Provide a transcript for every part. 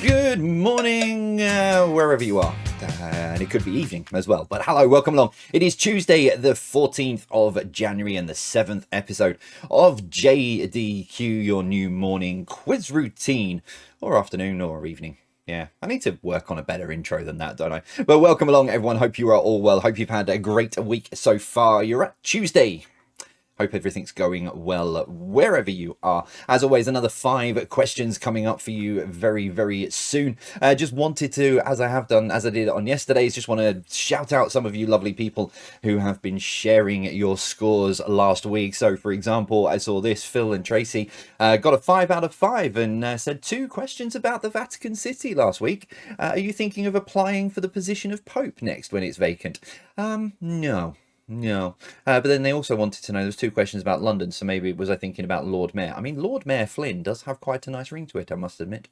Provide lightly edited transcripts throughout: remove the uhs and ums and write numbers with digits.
Good morning, wherever you are. And it could be evening as well. But hello, welcome along. It is Tuesday, the 14th of January and the 7th episode of JDQ, your new morning quiz routine, or afternoon or evening. Yeah, I need to work on a better intro than that, don't I? But welcome along, everyone. Hope you are all well. Hope you've had a great week so far. You're at Tuesday. Hope everything's going well wherever you are. As always, another 5 questions coming up for you very, very soon. Just wanted to, as I did on yesterday's, just want to shout out some of you lovely people who have been sharing your scores last week. So, for example, I saw this, Phil and Tracy got a 5 out of 5 and said 2 questions about the Vatican City last week. Are you thinking of applying for the position of Pope next when it's vacant? No. But then they also wanted to know, there's 2 questions about London, so maybe was I thinking about Lord Mayor? I mean, Lord Mayor Flynn does have quite a nice ring to it, I must admit.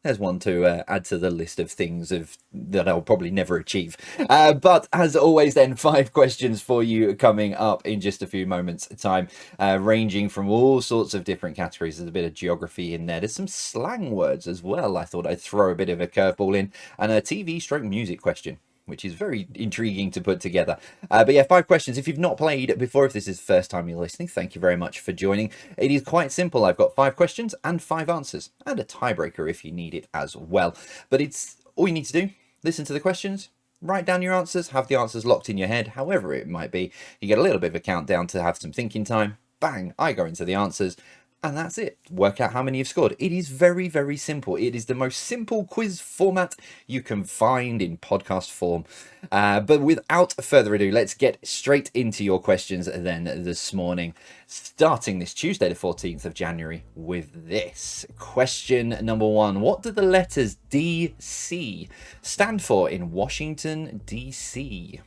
There's one to add to the list of things that I'll probably never achieve. But as always then, 5 questions for you coming up in just a few moments' time, ranging from all sorts of different categories. There's a bit of geography in there. There's some slang words as well. I thought I'd throw a bit of a curveball in, and a TV/music question, which is very intriguing to put together. But yeah, 5 questions. If you've not played before, if this is the first time you're listening, thank you very much for joining. It is quite simple. I've got 5 questions and 5 answers, and a tiebreaker if you need it as well. But it's all you need to do. Listen to the questions, write down your answers, have the answers locked in your head, however it might be. You get a little bit of a countdown to have some thinking time. Bang, I go into the answers. And that's it. Work out how many you've scored. It is very, very simple. It is the most simple quiz format you can find in podcast form. But without further ado, let's get straight into your questions then this morning. Starting this Tuesday, the 14th of January, with this. Question number 1. What do the letters DC stand for in Washington, D.C.?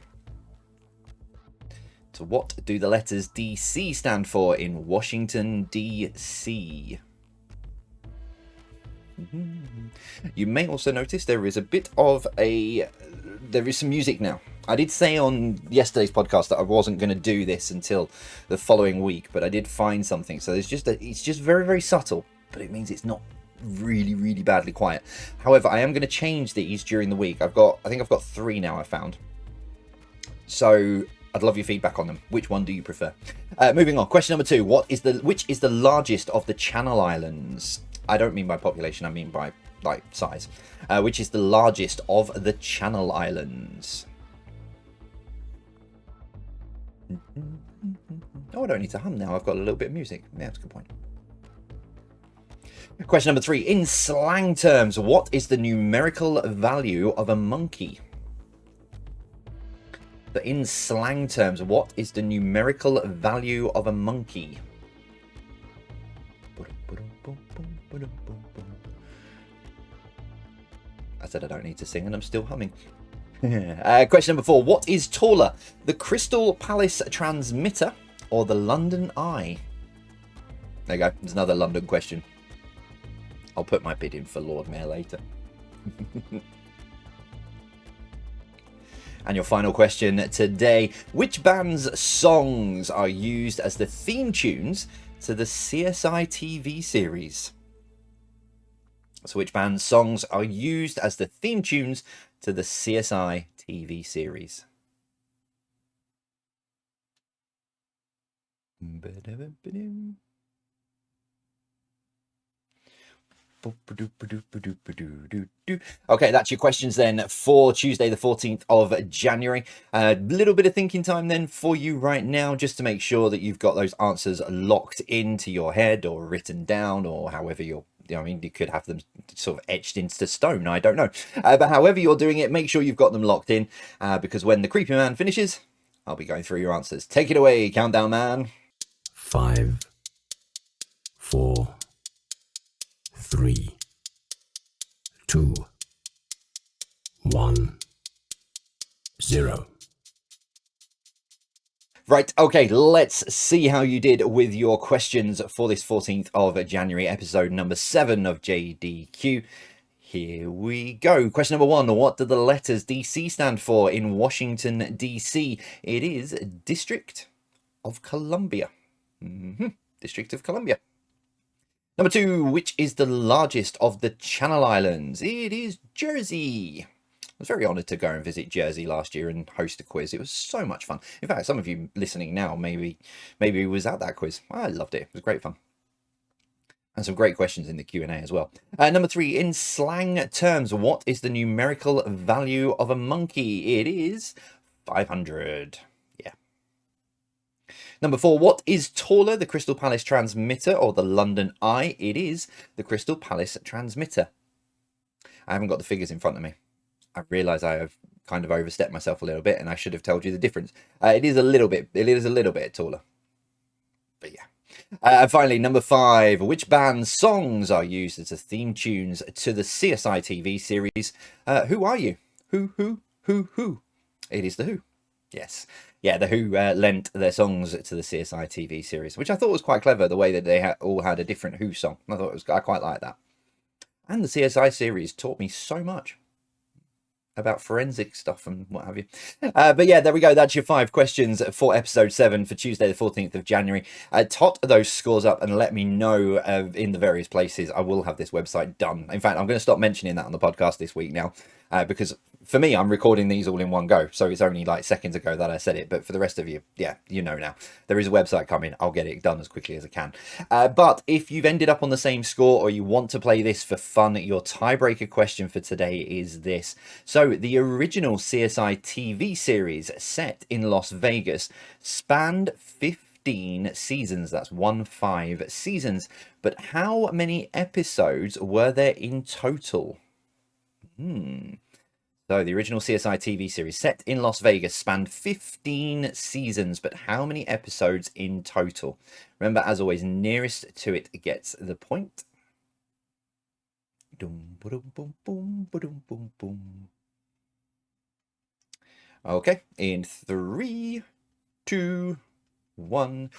So what do the letters DC stand for in Washington, D.C.? You may also notice there is some music now. I did say on yesterday's podcast that I wasn't going to do this until the following week, but I did find something. So it's just very, very subtle, but it means it's not really, really badly quiet. However, I am going to change these during the week. I think I've got 3 now I found. So I'd love your feedback on them. Which one do you prefer? Moving on. Question number 2. Which is the largest of the Channel Islands? I don't mean by population. I mean by size. Which is the largest of the Channel Islands? Oh, I don't need to hum now. I've got a little bit of music. Yeah, that's a good point. Question number 3. In slang terms, what is the numerical value of a monkey? But in slang terms, what is the numerical value of a monkey? I said I don't need to sing and I'm still humming. Question number 4. What is taller, the Crystal Palace transmitter or the London Eye? There you go. There's another London question. I'll put my bid in for Lord Mayor later. And your final question today. Which band's songs are used as the theme tunes to the CSI TV series? So which band's songs are used as the theme tunes to the CSI TV series? Okay, that's your questions then for Tuesday the 14th of January. A little bit of thinking time then for you right now, just to make sure that you've got those answers locked into your head or written down, or however you could have them sort of etched into stone, I don't know. But however you're doing it, make sure you've got them locked in, because when the creepy man finishes, I'll be going through your answers. Take it away, countdown man. 5, 4, 3, 2, 1, 0. Right, okay, let's see how you did with your questions for this 14th of January, episode number 7 of JDQ. Here we go. Question number 1. What do the letters DC stand for in Washington, D.C.? It is District of Columbia. District of Columbia. Number 2, which is the largest of the Channel Islands? It is Jersey. I was very honoured to go and visit Jersey last year and host a quiz. It was so much fun. In fact, some of you listening now maybe was at that quiz. I loved it. It was great fun. And some great questions in the Q&A as well. Number 3, in slang terms, what is the numerical value of a monkey? It is 500. Yeah. Number 4, what is taller, the Crystal Palace transmitter or the London Eye? It is the Crystal Palace transmitter. I haven't got the figures in front of me. I realise I have kind of overstepped myself a little bit, and I should have told you the difference. It is a little bit taller. But yeah. Finally, number 5, which band's songs are used as the theme tunes to the CSI TV series? Who are you? Who? It is The Who. Yes. Yeah, The Who lent their songs to the CSI TV series, which I thought was quite clever, the way that they all had a different Who song. I quite like that. And the CSI series taught me so much about forensic stuff and what have you. But yeah, there we go. That's your 5 questions for episode 7 for Tuesday the 14th of January. Tot those scores up and let me know in the various places. I will have this website done. In fact, I'm going to stop mentioning that on the podcast this week now, because for me, I'm recording these all in one go, so it's only like seconds ago that I said it. But for the rest of you, yeah, you know now. There is a website coming. I'll get it done as quickly as I can. But if you've ended up on the same score or you want to play this for fun, your tiebreaker question for today is this. So the original CSI TV series set in Las Vegas spanned 15 seasons. That's 15 seasons. But how many episodes were there in total? So the original CSI TV series set in Las Vegas spanned 15 seasons, but how many episodes in total? Remember, as always, nearest to it gets the point. Okay, in 3, 2, 1,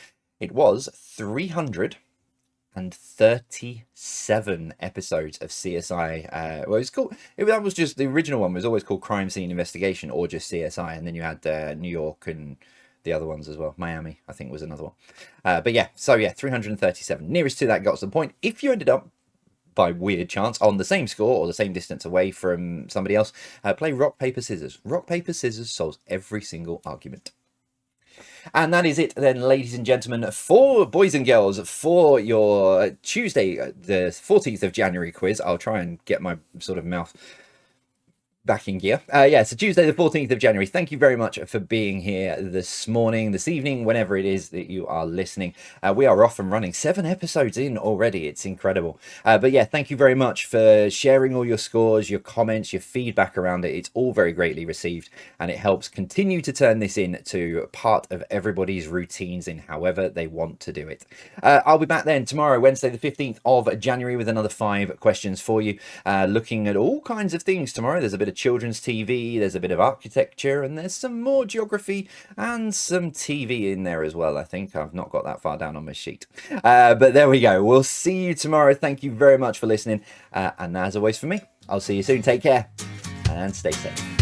it was 337 episodes of CSI. Well, it's called. That was just the original one. Was always called Crime Scene Investigation or just CSI, and then you had New York and the other ones as well. Miami, I think, was another one. But yeah, so yeah, 337. Nearest to that got to the point. If you ended up by weird chance on the same score or the same distance away from somebody else, play rock paper scissors. Rock paper scissors solves every single argument. And that is it then, ladies and gentlemen, for boys and girls, for your Tuesday, the 14th of January quiz. I'll try and get my sort of mouth back in gear. Yeah, so Tuesday the 14th of January. Thank you very much for being here this morning, this evening, whenever it is that you are listening. We are off and running, 7 episodes in already. It's incredible. But yeah, thank you very much for sharing all your scores, your comments, your feedback around it. It's all very greatly received, and it helps continue to turn this into part of everybody's routines in however they want to do it. I'll be back then tomorrow, Wednesday the 15th of January, with another 5 questions for you, looking at all kinds of things tomorrow. There's a bit of children's TV, there's a bit of architecture, and there's some more geography and some TV in there as well. I think I've not got that far down on my sheet, but there we go. We'll see you tomorrow. Thank you very much for listening, and as always for me, I'll see you soon. Take care and stay safe.